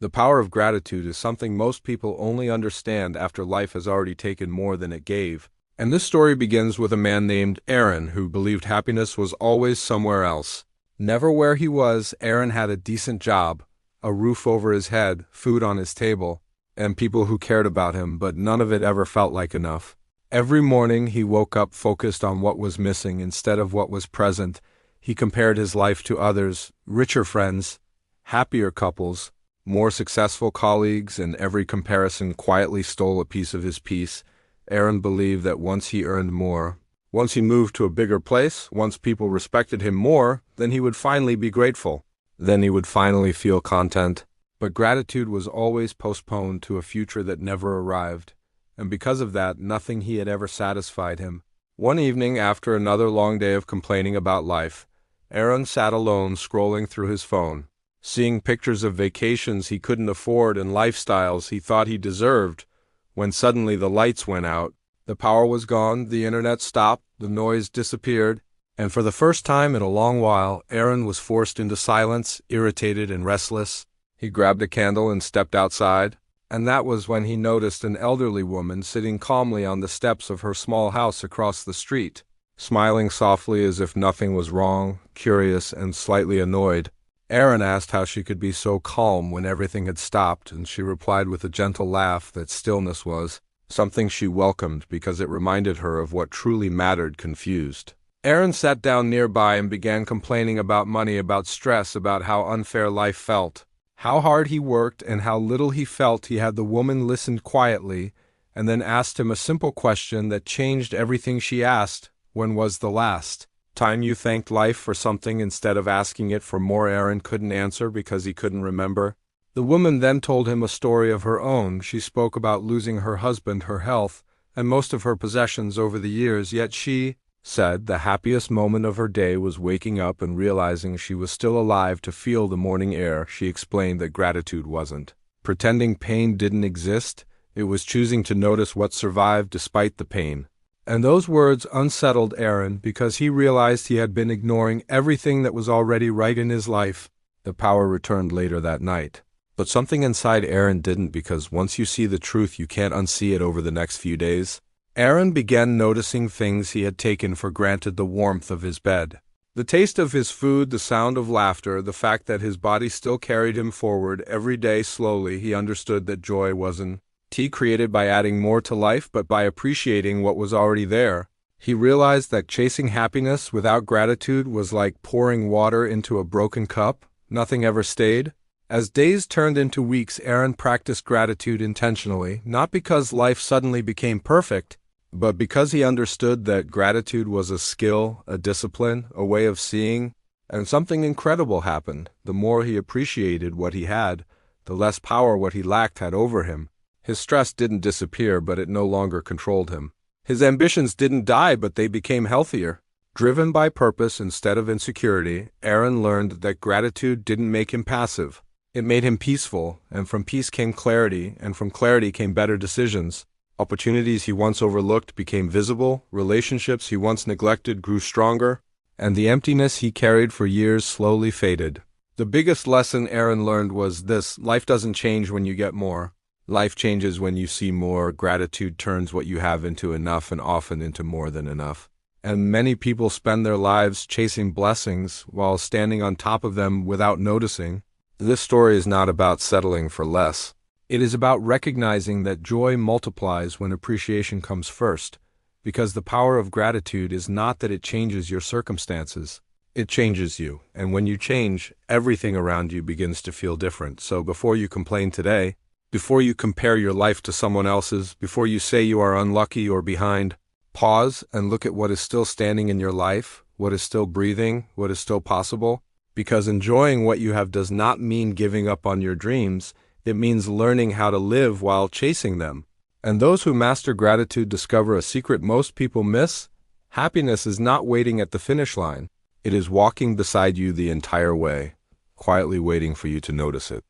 The power of gratitude is something most people only understand after life has already taken more than it gave. And this story begins with a man named Aaron who believed happiness was always somewhere else. Never where he was. Aaron had a decent job, a roof over his head, food on his table, and people who cared about him, but none of it ever felt like enough. Every morning he woke up focused on what was missing instead of what was present. He compared his life to others, richer friends, happier couples, more successful colleagues, and every comparison quietly stole a piece of his peace. Aaron believed that once he earned more, once he moved to a bigger place, once people respected him more, then he would finally be grateful. Then he would finally feel content. But gratitude was always postponed to a future that never arrived, and because of that, nothing he had ever satisfied him. One evening, after another long day of complaining about life, Aaron sat alone scrolling through his phone, seeing pictures of vacations he couldn't afford and lifestyles he thought he deserved, when suddenly the lights went out. The power was gone, the internet stopped, the noise disappeared, and for the first time in a long while, Aaron was forced into silence, irritated and restless. He grabbed a candle and stepped outside, and that was when he noticed an elderly woman sitting calmly on the steps of her small house across the street, smiling softly as if nothing was wrong, curious and slightly annoyed. Aaron asked how she could be so calm when everything had stopped, and she replied with a gentle laugh that stillness was something she welcomed because it reminded her of what truly mattered. Confused, Aaron sat down nearby and began complaining about money, about stress, about how unfair life felt, how hard he worked, and how little he felt he had. The woman listened quietly and then asked him a simple question that changed everything. She asked, "When was the last time you thanked life for something instead of asking it for more?" Aaron couldn't answer because he couldn't remember. The woman then told him a story of her own. She spoke about losing her husband, her health, and most of her possessions over the years, yet she said the happiest moment of her day was waking up and realizing she was still alive to feel the morning air. She explained that gratitude wasn't pretending pain didn't exist, it was choosing to notice what survived despite the pain. And those words unsettled Aaron because he realized he had been ignoring everything that was already right in his life. The power returned later that night. But something inside Aaron didn't, because once you see the truth, you can't unsee it. Over the next few days, Aaron began noticing things he had taken for granted: the warmth of his bed, the taste of his food, the sound of laughter, the fact that his body still carried him forward every day. Slowly, he understood that joy wasn't created by adding more to life, but by appreciating what was already there. He realized that chasing happiness without gratitude was like pouring water into a broken cup. Nothing ever stayed. As days turned into weeks, Aaron practiced gratitude intentionally, not because life suddenly became perfect, but because he understood that gratitude was a skill, a discipline, a way of seeing, and something incredible happened. The more he appreciated what he had, the less power what he lacked had over him. His stress didn't disappear, but it no longer controlled him. His ambitions didn't die, but they became healthier. Driven by purpose instead of insecurity, Aaron learned that gratitude didn't make him passive. It made him peaceful, and from peace came clarity, and from clarity came better decisions. Opportunities he once overlooked became visible, relationships he once neglected grew stronger, and the emptiness he carried for years slowly faded. The biggest lesson Aaron learned was this: life doesn't change when you get more. Life changes when you see more. Gratitude turns what you have into enough, and often into more than enough. And many people spend their lives chasing blessings while standing on top of them without noticing. This story is not about settling for less. It is about recognizing that joy multiplies when appreciation comes first, because the power of gratitude is not that it changes your circumstances. It changes you, and when you change, everything around you begins to feel different. So before you complain today, before you compare your life to someone else's, before you say you are unlucky or behind, pause and look at what is still standing in your life, what is still breathing, what is still possible. Because enjoying what you have does not mean giving up on your dreams. It means learning how to live while chasing them. And those who master gratitude discover a secret most people miss. Happiness is not waiting at the finish line. It is walking beside you the entire way, quietly waiting for you to notice it.